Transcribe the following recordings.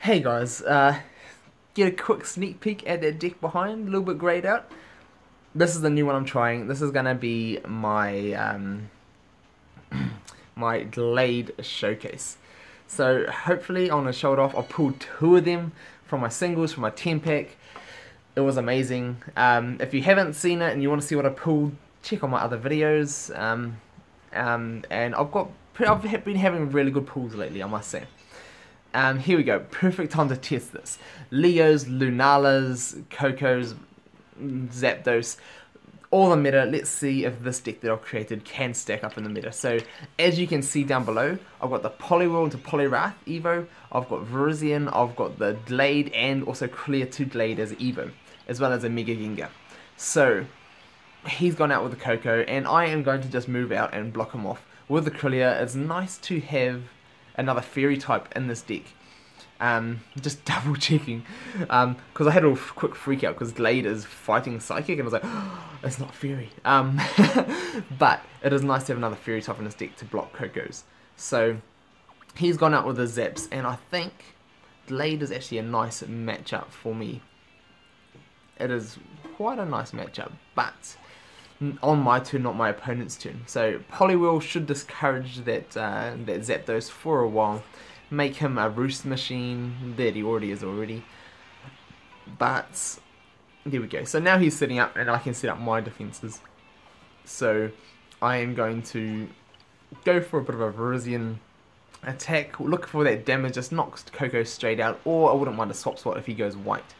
Hey guys, get a quick sneak peek at that deck behind, a little bit grayed out. This is the new one I'm trying. This is gonna be my Glade showcase. So hopefully I'm gonna show it off. I pulled two of them from my singles, from my 10 pack. It was amazing. If you haven't seen it and you want to see what I pulled, check on my other videos. And I've been having really good pulls lately, I must say. Here we go. Perfect time to test this. Leos, Lunalas, Cocos, Zapdos, all the meta. Let's see if this deck that I've created can stack up in the meta. So, as you can see down below, I've got the Poliwhirl into Poliwrath Evo. I've got Virizion, I've got the Glade, and also Clear to Glade as Evo, as well as a Mega Gengar. So, he's gone out with the Coco, and I am going to just move out and block him off. With the Krillea, it's nice to have another fairy type in this deck. Just double checking, because I had a quick freak out because Glade is fighting Psychic, and I was like, oh, it's not fairy. But it is nice to have another fairy type in this deck to block Cocos. So he's gone out with the Zaps, and I think Glade is actually a nice matchup for me. It is quite a nice matchup, but on my turn, not my opponent's turn. So Poliwhirl should discourage that Zapdos for a while, make him a roost machine that he already is already. But there we go. So now he's sitting up, and I can set up my defenses. So I am going to go for a bit of a Virizion attack, look for that damage, just knocks Coco straight out, or I wouldn't mind a swap if he goes white.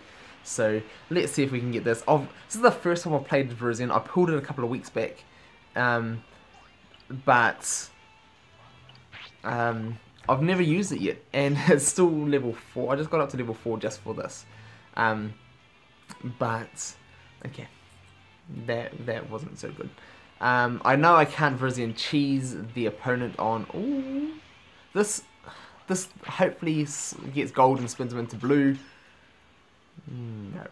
So let's see if we can get this. This is the first time I've played Virizion. I pulled it a couple of weeks back, but I've never used it yet, and it's still level 4. I just got up to level 4 just for this. But okay, that wasn't so good. I know I can't Virizion cheese the opponent on. Ooh, this hopefully gets gold and spins him into blue. No.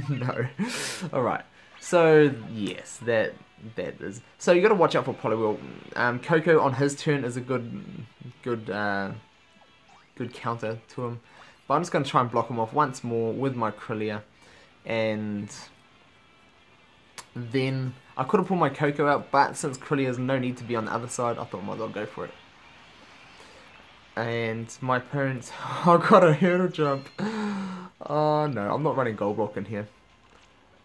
No. Alright. So, yes, that is. So, you got to watch out for Poliwhirl. Coco on his turn is a good counter to him. But I'm just going to try and block him off once more with my Krillea. And then I could have pulled my Coco out, but since Krillea has no need to be on the other side, I thought I might as well go for it. And my parents, I got a hurdle jump. Oh no, I'm not running gold block in here.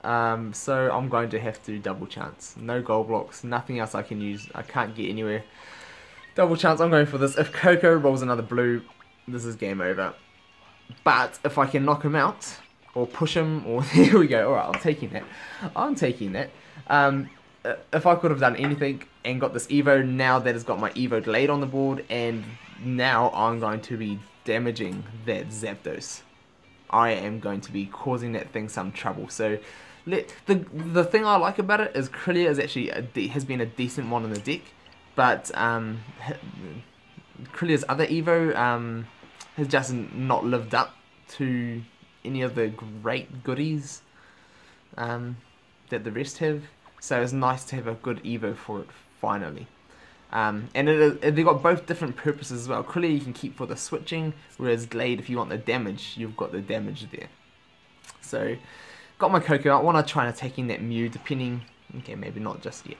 So I'm going to have to double chance. No gold blocks, nothing else I can use. I can't get anywhere. Double chance, I'm going for this. If Coco rolls another blue, this is game over. But if I can knock him out, or push him, or there we go. Alright, I'm taking that. I'm taking that. If I could have done anything and got this Evo, now that has got my Evo Glade on the board, and now I'm going to be damaging that Zapdos. I am going to be causing that thing some trouble. So the thing I like about it is Krillea is actually has been a decent one in the deck, but Krillea's other Evo has just not lived up to any of the great goodies that the rest have. So it's nice to have a good Evo for it finally. And they've got both different purposes as well. Krillea you can keep for the switching, whereas Glade, if you want the damage, you've got the damage there. So, got my Coco out. I want to try and attack in that Mew, depending. Okay, maybe not just yet.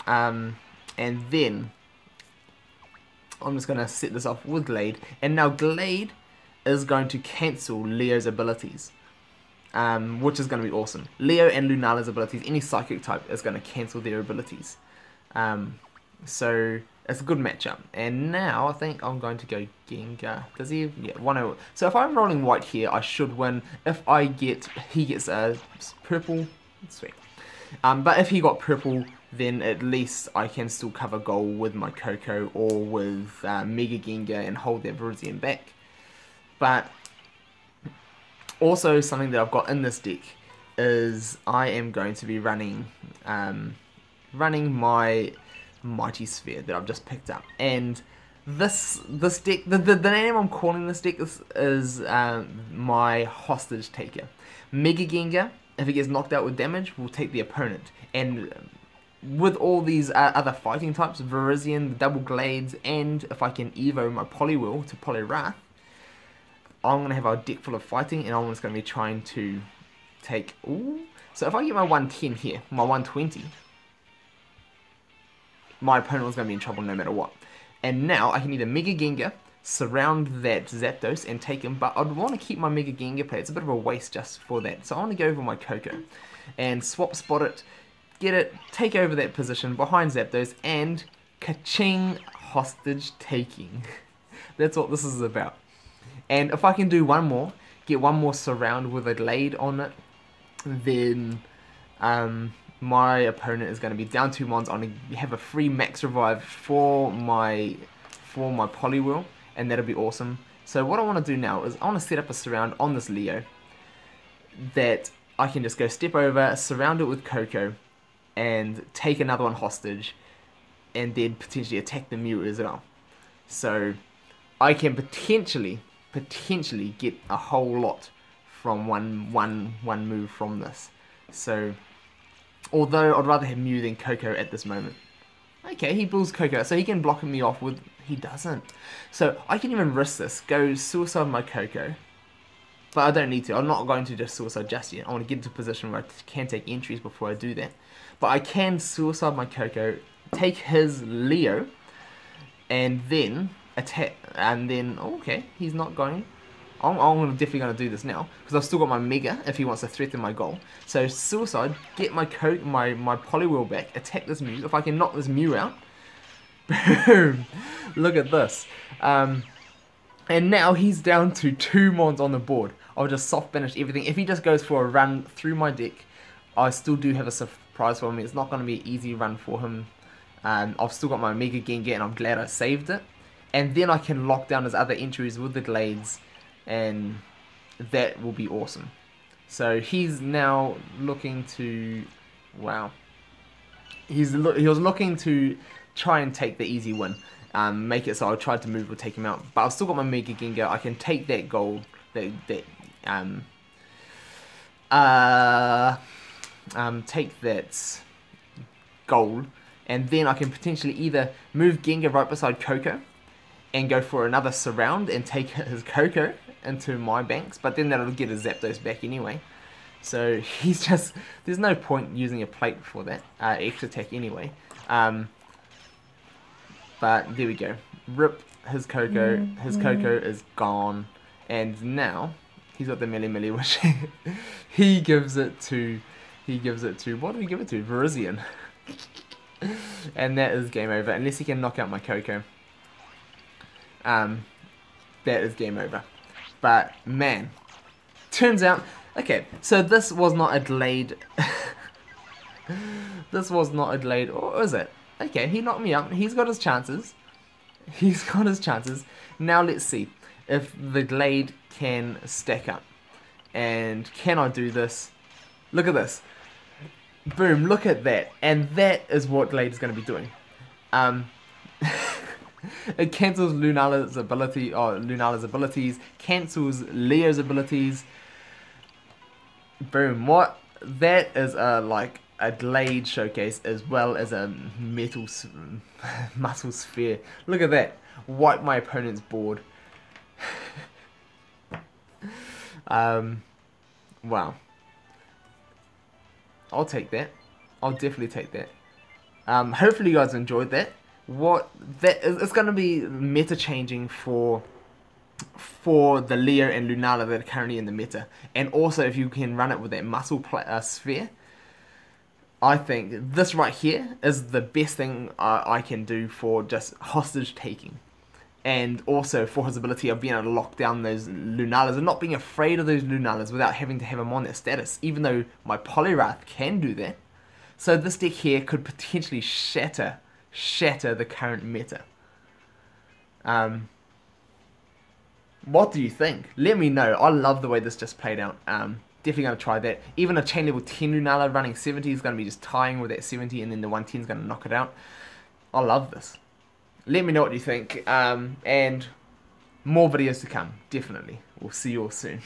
And then I'm just going to set this off with Glade. And now Glade is going to cancel Leo's abilities, which is going to be awesome. Leo and Lunala's abilities, any Psychic type is going to cancel their abilities. So it's a good matchup. And now I think I'm going to go Gengar. Does he have, yeah, 1-0. So if I'm rolling white here, I should win. If he gets a purple, sweet. But if he got purple, then at least I can still cover goal with my Coco or with Mega Gengar and hold that Virizion back. But also something that I've got in this deck is I am going to be running my Mighty Sphere that I've just picked up, and this deck, the name I'm calling this deck is my Hostage Taker. Mega Gengar, if it gets knocked out with damage, will take the opponent, and with all these other fighting types, Virizion, the double Glades, and if I can Evo my Poliwhirl to Poliwrath, I'm going to have a deck full of fighting, and I'm just going to be trying to take... Ooh. So if I get my 110 here, my 120, my opponent was going to be in trouble no matter what. And now I can either Mega Gengar, surround that Zapdos, and take him, but I'd want to keep my Mega Gengar play. It's a bit of a waste just for that. So I want to go over my Koko, and swap spot it, get it, take over that position behind Zapdos, and ka-ching, hostage taking. That's what this is about. And if I can do one more, get one more surround with a Glade on it, then my opponent is going to be down 2 mons. I'm going to have a free max revive for my Poliwhirl, and that'll be awesome. So what I want to do now is I want to set up a surround on this Leo that I can just go step over, surround it with Koko, and take another one hostage, and then potentially attack the Mew as well. So I can potentially get a whole lot from one move from this. So although I'd rather have Mew than Koko at this moment. Okay, he builds Koko, so he can block me off with... He doesn't. So I can even risk this, go suicide my Koko. But I don't need to. I'm not going to just suicide just yet. I want to get into a position where I can take entries before I do that. But I can suicide my Koko, take his Leo, and then attack. And then, okay, he's not going. I'm definitely going to do this now, because I've still got my Mega if he wants to threaten my goal. So suicide, get my Poliwhirl back, attack this Mew. If I can knock this Mew out, boom! Look at this. And now he's down to 2 mons on the board. I'll just soft banish everything. If he just goes for a run through my deck, I still do have a surprise for him. It's not going to be an easy run for him. I've still got my Mega Gengar, and I'm glad I saved it. And then I can lock down his other entries with the Glades, and that will be awesome. So he's now looking to... Wow. He was looking to try and take the easy win. Make it so I tried to move or take him out. But I've still got my Mega Gengar. I can take that goal. Take that goal. And then I can potentially either move Gengar right beside Koko and go for another surround and take his Koko into my banks, but then that'll get his Zapdos back anyway. So he's just... There's no point using a plate for that extra attack anyway. But there we go. Rip his Koko. His Koko is gone, and now he's got the Melee Wish. He gives it to... What did he give it to? Virizion. And that is game over, unless he can knock out my Koko. That is game over. But man, turns out, okay, so this was not a Glade. This was not a Glade, or is it? Okay, he knocked me out. He's got his chances. He's got his chances. Now let's see if the Glade can stack up. And can I do this? Look at this. Boom, look at that. And that is what Glade is going to be doing. It cancels Lunala's abilities, cancels Leo's abilities. Boom, what? That is like a Glade showcase as well as a muscle sphere. Look at that. Wipe my opponent's board. Wow. I'll take that. I'll definitely take that. Hopefully you guys enjoyed that. It's going to be meta changing for the Leo and Lunala that are currently in the meta, and also if you can run it with that muscle sphere, I think this right here is the best thing I can do for just hostage taking, and also for his ability of being able to lock down those Lunalas and not being afraid of those Lunalas without having to have them on that status, even though my Poliwrath can do that. So this deck here could potentially shatter the current meta. What do you think? Let me know. I love the way this just played out. Definitely going to try that. Even a chain level 10 Lunala running 70 is going to be just tying with that 70, and then the 110 is going to knock it out. I love this. Let me know what you think. And more videos to come, definitely. We'll see you all soon.